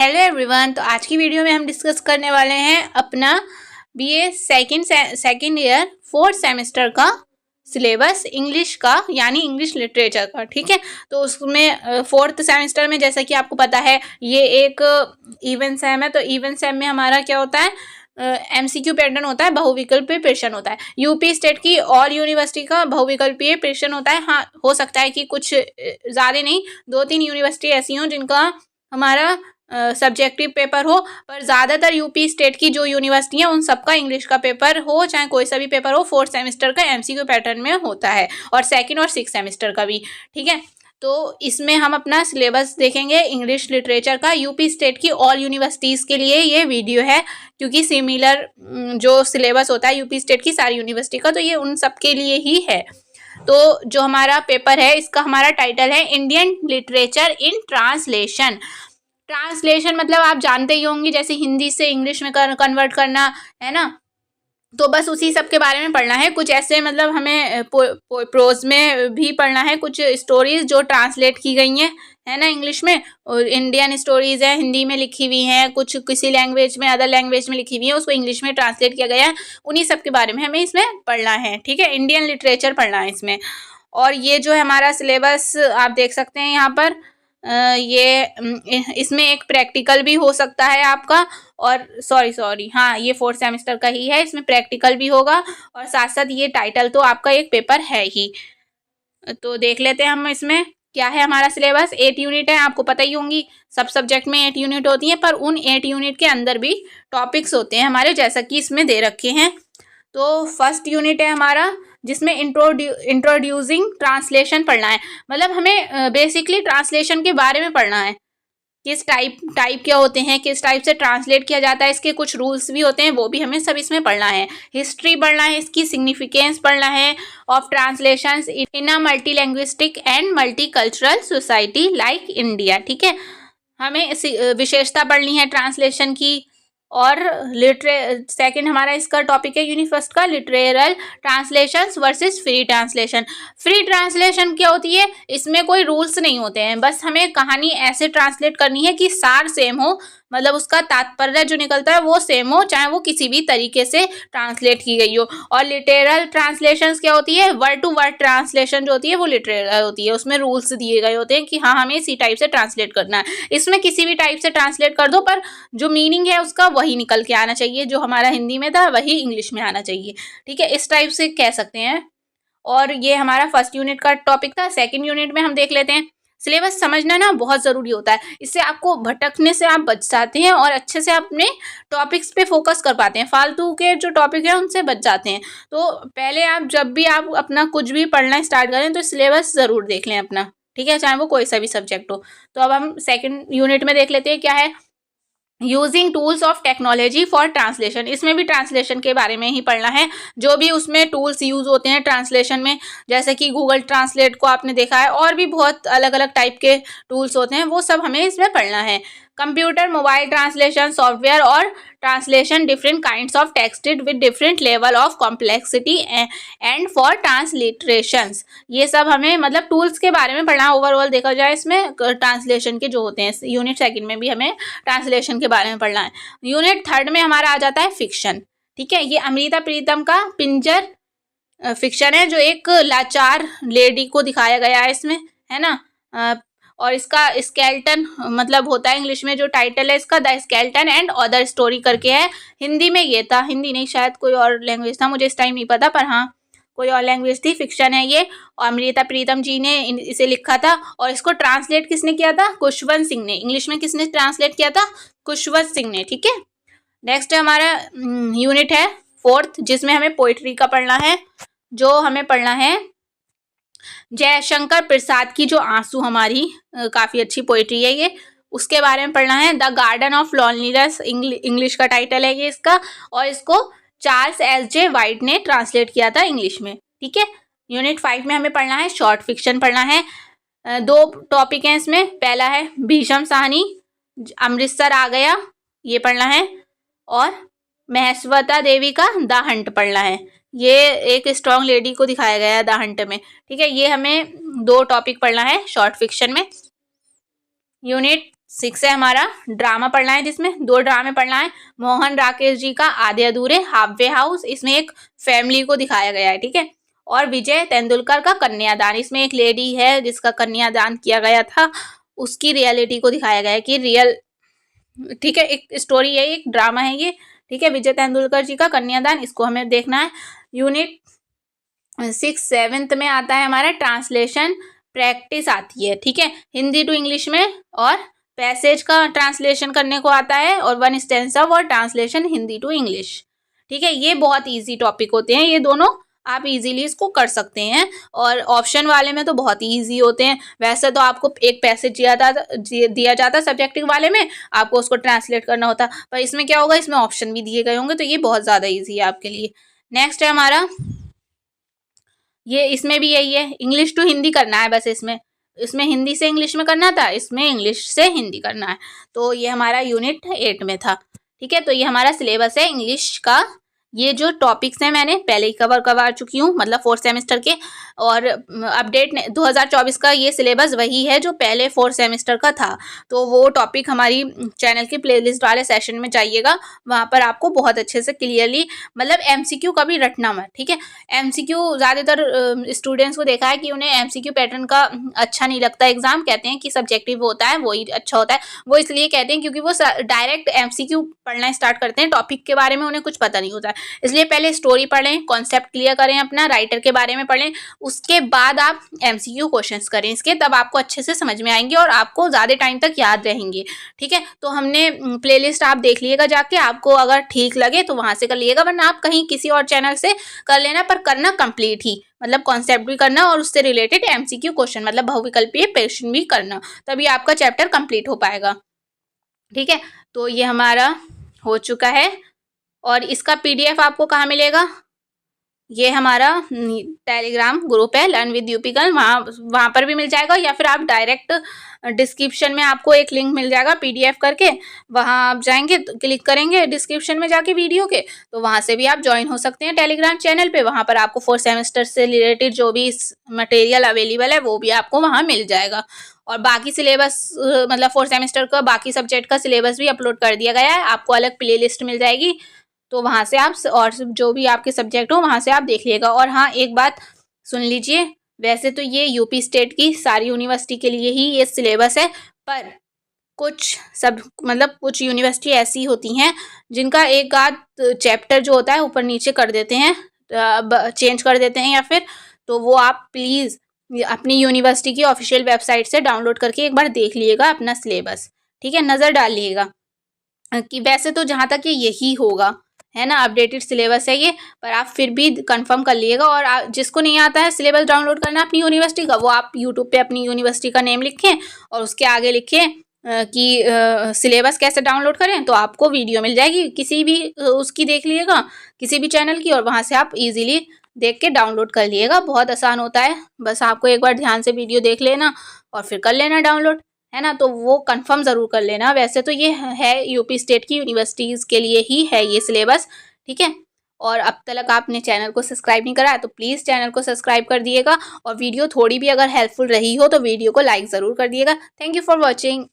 Hello everyone. तो आज की वीडियो में हम डिस्कस करने वाले हैं अपना BA second year fourth semester का सिलेबस इंग्लिश का, यानी इंग्लिश लिटरेचर का। ठीक है, तो उसमें फोर्थ सेमेस्टर में जैसा कि आपको पता है ये एक इवन सेम है। तो इवन सेम में हमारा क्या होता है, एमसीक्यू पैटर्न होता है, बहुविकल्पीय प्रश्न होता है। यूपी स्टेट की ऑल यूनिवर्सिटी का बहुविकल्पीय प्रश्न होता है। हाँ, हो सकता है कि कुछ ज़्यादा नहीं, 2-3 यूनिवर्सिटी ऐसी हों जिनका हमारा सब्जेक्टिव पेपर हो, पर ज़्यादातर यूपी स्टेट की जो यूनिवर्सिटी है उन सबका इंग्लिश का पेपर हो, चाहे कोई सा भी पेपर हो, फोर्थ सेमेस्टर का एमसीक्यू पैटर्न में होता है, और सेकंड और सिक्स सेमेस्टर का भी। ठीक है, तो इसमें हम अपना सिलेबस देखेंगे इंग्लिश लिटरेचर का। यूपी स्टेट की ऑल यूनिवर्सिटीज़ के लिए ये वीडियो है, क्योंकि सिमिलर जो सिलेबस होता है यूपी स्टेट की सारी यूनिवर्सिटी का, तो ये उन सब के लिए ही है। तो जो हमारा पेपर है इसका हमारा टाइटल है Indian literature in translation. Translation मतलब आप जानते ही होंगे, जैसे हिंदी से इंग्लिश में कन्वर्ट करना, है ना। तो बस उसी सब के बारे में पढ़ना है। कुछ ऐसे मतलब हमें प्रोज में भी पढ़ना है, कुछ स्टोरीज जो ट्रांसलेट की गई हैं, है ना, इंग्लिश में। और इंडियन स्टोरीज हैं, हिंदी में लिखी हुई हैं, कुछ किसी लैंग्वेज में, अदर लैंग्वेज में लिखी हुई है, उसको इंग्लिश में ट्रांसलेट किया गया है। उन्हीं सब के बारे में हमें इसमें पढ़ना है। ठीक है, इंडियन लिटरेचर पढ़ना है इसमें। और ये जो है हमारा सिलेबस आप देख सकते हैं यहाँ पर, इसमें एक प्रैक्टिकल भी हो सकता है आपका, और सॉरी हाँ, ये फोर्थ सेमेस्टर का ही है, इसमें प्रैक्टिकल भी होगा, और साथ साथ ये टाइटल तो आपका एक पेपर है ही। तो देख लेते हैं हम इसमें क्या है हमारा सिलेबस। 8 यूनिट है, आपको पता ही होंगी, सब सब्जेक्ट में 8 यूनिट होती हैं, पर उन 8 यूनिट के अंदर भी टॉपिक्स होते हैं हमारे, जैसा कि इसमें दे रखे हैं। तो फर्स्ट यूनिट है हमारा, जिसमें इंट्रोड्यूसिंग ट्रांसलेशन पढ़ना है। मतलब हमें बेसिकली ट्रांसलेशन के बारे में पढ़ना है, किस टाइप क्या होते हैं, किस टाइप से ट्रांसलेट किया जाता है, इसके कुछ रूल्स भी होते हैं, वो भी हमें सब इसमें पढ़ना है। हिस्ट्री पढ़ना है, इसकी सिग्निफिकेंस पढ़ना है of translations in a multi linguistic and multi cultural society like India. ठीक है, हमें विशेषता पढ़नी है ट्रांसलेशन की। और सेकंड हमारा इसका टॉपिक है यूनिट फर्स्ट का, literal translations versus free translation. Free translation क्या होती है, इसमें कोई रूल्स नहीं होते हैं, बस हमें कहानी ऐसे ट्रांसलेट करनी है कि सार सेम हो, मतलब उसका तात्पर्य जो निकलता है वो सेम हो, चाहे वो किसी भी तरीके से ट्रांसलेट की गई हो। और लिटरेरल ट्रांसलेशंस क्या होती है, वर्ड टू वर्ड ट्रांसलेशन जो होती है वो लिटरेरल होती है, उसमें रूल्स दिए गए होते हैं कि हाँ हमें इसी टाइप से ट्रांसलेट करना है। इसमें किसी भी टाइप से ट्रांसलेट कर दो, पर जो मीनिंग है उसका वही निकल के आना चाहिए, जो हमारा हिंदी में था वही इंग्लिश में आना चाहिए। ठीक है, इस टाइप से कह सकते हैं। और ये हमारा फर्स्ट यूनिट का टॉपिक था। सेकंड यूनिट में हम देख लेते हैं। सिलेबस समझना ना बहुत ज़रूरी होता है, इससे आपको भटकने से आप बच जाते हैं और अच्छे से अपने टॉपिक्स पे फोकस कर पाते हैं, फालतू के जो टॉपिक है उनसे बच जाते हैं। तो पहले आप जब भी आप अपना कुछ भी पढ़ना स्टार्ट करें तो सिलेबस ज़रूर देख लें अपना। ठीक है, चाहे वो कोई सा भी सब्जेक्ट हो। तो अब हम सेकेंड यूनिट में देख लेते हैं क्या है, using tools of technology for translation. इसमें भी ट्रांसलेशन के बारे में ही पढ़ना है, जो भी उसमें टूल्स यूज होते हैं ट्रांसलेशन में, जैसे कि गूगल ट्रांसलेट को आपने देखा है, और भी बहुत अलग अलग टाइप के टूल्स होते हैं, वो सब हमें इसमें पढ़ना है। कंप्यूटर मोबाइल ट्रांसलेशन सॉफ्टवेयर और translation different kinds of texted with different level of complexity and for transliterations. ये सब हमें मतलब टूल्स के बारे में पढ़ना। ओवरऑल देखा जाए इसमें ट्रांसलेशन के जो होते हैं, यूनिट सेकंड में भी हमें ट्रांसलेशन के बारे में पढ़ना है। यूनिट थर्ड में हमारा आ जाता है फिक्शन। ठीक है, ये अमृता प्रीतम का पिंजर फिक्शन है, जो एक लाचार लेडी को दिखाया गया है इसमें, है ना। और इसका स्केल्टन मतलब होता है इंग्लिश में, जो टाइटल है इसका the skeleton and other story करके है। हिंदी में ये था, हिंदी नहीं शायद कोई और लैंग्वेज था, मुझे इस टाइम नहीं पता, पर हाँ कोई और लैंग्वेज थी। फिक्शन है ये, और अमृता प्रीतम जी ने इसे लिखा था, और इसको ट्रांसलेट किसने किया था, खुशवंत सिंह ने। इंग्लिश में किसने ट्रांसलेट किया था, खुशवंत सिंह ने। ठीक है, नेक्स्ट हमारा यूनिट है फोर्थ, जिसमें हमें पोइट्री का पढ़ना है। जो हमें पढ़ना है जयशंकर प्रसाद की जो आंसू, हमारी काफ़ी अच्छी पोइट्री है ये, उसके बारे में पढ़ना है। The garden of loneliness English का टाइटल है ये इसका, और इसको चार्ल्स एस.जे. वाइट ने ट्रांसलेट किया था इंग्लिश में। ठीक है, यूनिट 5 में हमें पढ़ना है शॉर्ट फिक्शन पढ़ना है। 2 टॉपिक हैं इसमें, पहला है भीषम साहनी अमृतसर आ गया, ये पढ़ना है, और महस्वता देवी का द हंट पढ़ना है। ये एक स्ट्रॉन्ग लेडी को दिखाया गया है द हंट में। ठीक है, ये हमें 2 टॉपिक पढ़ना है शॉर्ट फिक्शन में। यूनिट 6 है हमारा ड्रामा पढ़ना है, जिसमें 2 ड्रामे पढ़ना है। मोहन राकेश जी का आधे अधूरे, हाफ वे हाउस, इसमें एक फैमिली को दिखाया गया है, ठीक है। और विजय तेंदुलकर का कन्यादान, इसमें एक लेडी है जिसका कन्यादान किया गया था, उसकी रियलिटी को दिखाया गया है कि रियल, ठीक है, एक स्टोरी है, एक ड्रामा है ये, ठीक है। विजय तेंदुलकर जी का कन्यादान, इसको हमें देखना है। यूनिट 6 7th में आता है हमारा ट्रांसलेशन प्रैक्टिस आती है, ठीक है, हिंदी टू इंग्लिश में, और पैसेज का ट्रांसलेशन करने को आता है, और 1 स्टेंसा और ट्रांसलेशन हिंदी टू इंग्लिश, ठीक है। ये बहुत इजी टॉपिक होते हैं ये दोनों, आप इजीली इसको कर सकते हैं। और ऑप्शन वाले में तो बहुत ही ईजी होते हैं। वैसे तो आपको एक पैसेज दिया जाता सब्जेक्टिव वाले में, आपको उसको ट्रांसलेट करना होता, पर इसमें क्या होगा, इसमें ऑप्शन भी दिए गए होंगे, तो ये बहुत ज़्यादा ईजी है आपके लिए। नेक्स्ट है हमारा, ये इसमें भी यही है, इंग्लिश टू हिंदी करना है बस। इसमें हिंदी से इंग्लिश में करना था, इसमें इंग्लिश से हिंदी करना है। तो ये हमारा यूनिट 8 में था, ठीक है। तो ये हमारा सिलेबस है इंग्लिश का। ये जो टॉपिक्स हैं मैंने पहले ही कवर करवा चुकी हूँ, मतलब 4th सेमेस्टर के। और अपडेट 2024 का ये सिलेबस वही है जो पहले 4th सेमेस्टर का था। तो वो टॉपिक हमारी चैनल के प्लेलिस्ट वाले सेशन में जाइएगा, वहाँ पर आपको बहुत अच्छे से क्लियरली, मतलब MCQ कभी रटना मत, ठीक है। MCQ ज़्यादातर स्टूडेंट्स को देखा है कि उन्हें MCQ पैटर्न का अच्छा नहीं लगता एग्जाम, कहते हैं कि सब्जेक्टिव होता है वही अच्छा होता है। वो इसलिए कहते हैं क्योंकि वो डायरेक्ट MCQ पढ़ना स्टार्ट करते हैं, टॉपिक के बारे में उन्हें कुछ पता नहीं होता है। इसलिए पहले स्टोरी पढ़ें, कॉन्सेप्ट क्लियर करें अपना, राइटर के बारे में पढ़ें, उसके बाद आप MCQ क्वेश्चंस करें इसके, तब आपको अच्छे से समझ में आएंगे और आपको ज़्यादा टाइम तक याद रहेंगे, ठीक है। तो हमने प्लेलिस्ट आप देख लीजिएगा जाके, आपको अगर ठीक लगे तो वहाँ से कर लीजिएगा, वरना आप कहीं किसी और चैनल से कर लेना, पर करना कंप्लीट ही, मतलब कॉन्सेप्ट भी करना और उससे रिलेटेड MCQ क्वेश्चन, मतलब बहुविकल्पीय प्रश्न भी करना, तभी आपका चैप्टर कंप्लीट हो पाएगा, ठीक है। तो ये हमारा हो चुका है। और इसका PDF आपको कहाँ मिलेगा, ये हमारा टेलीग्राम ग्रुप है लर्न विद यूपी गर्ल, वहाँ पर भी मिल जाएगा, या फिर आप डायरेक्ट डिस्क्रिप्शन में आपको एक लिंक मिल जाएगा PDF करके, वहाँ आप जाएंगे तो क्लिक करेंगे डिस्क्रिप्शन में जाके वीडियो के, तो वहाँ से भी आप ज्वाइन हो सकते हैं टेलीग्राम चैनल पे। वहाँ पर आपको 4th सेमेस्टर से रिलेटेड जो भी मटेरियल अवेलेबल है वो भी आपको वहाँ मिल जाएगा। और बाकी सिलेबस, मतलब 4th सेमेस्टर का बाकी सब्जेक्ट का सिलेबस भी अपलोड कर दिया गया है, आपको अलग प्लेलिस्ट मिल जाएगी, तो वहाँ से आप, और जो भी आपके सब्जेक्ट हो वहाँ से आप देख लीजिएगा। और हाँ, एक बात सुन लीजिए, वैसे तो ये यूपी स्टेट की सारी यूनिवर्सिटी के लिए ही ये सिलेबस है, पर कुछ कुछ यूनिवर्सिटी ऐसी होती हैं जिनका एक आध चैप्टर जो होता है ऊपर नीचे कर देते हैं, चेंज कर देते हैं या फिर, तो वो आप प्लीज़ अपनी यूनिवर्सिटी की ऑफिशियल वेबसाइट से डाउनलोड करके एक बार देख लीजिएगा अपना सिलेबस, ठीक है, नज़र डाल लीजिएगा कि वैसे तो जहाँ तक यही होगा, है ना, अपडेटेड सिलेबस है ये, पर आप फिर भी कंफर्म कर लीजिएगा। और जिसको नहीं आता है सिलेबस डाउनलोड करना अपनी यूनिवर्सिटी का, वो आप यूट्यूब पे अपनी यूनिवर्सिटी का नेम लिखें और उसके आगे लिखें कि सिलेबस कैसे डाउनलोड करें, तो आपको वीडियो मिल जाएगी, किसी भी उसकी देख लीजिएगा, किसी भी चैनल की, और वहाँ से आप ईजिली देख के डाउनलोड कर लीजिएगा। बहुत आसान होता है, बस आपको एक बार ध्यान से वीडियो देख लेना और फिर कर लेना डाउनलोड, है ना। तो वो कंफर्म ज़रूर कर लेना। वैसे तो ये है यूपी स्टेट की यूनिवर्सिटीज़ के लिए ही है ये सिलेबस, ठीक है। और अब तक आपने चैनल को सब्सक्राइब नहीं करा है तो प्लीज़ चैनल को सब्सक्राइब कर दिएगा, और वीडियो थोड़ी भी अगर हेल्पफुल रही हो तो वीडियो को लाइक ज़रूर कर दिएगा। Thank you for watching.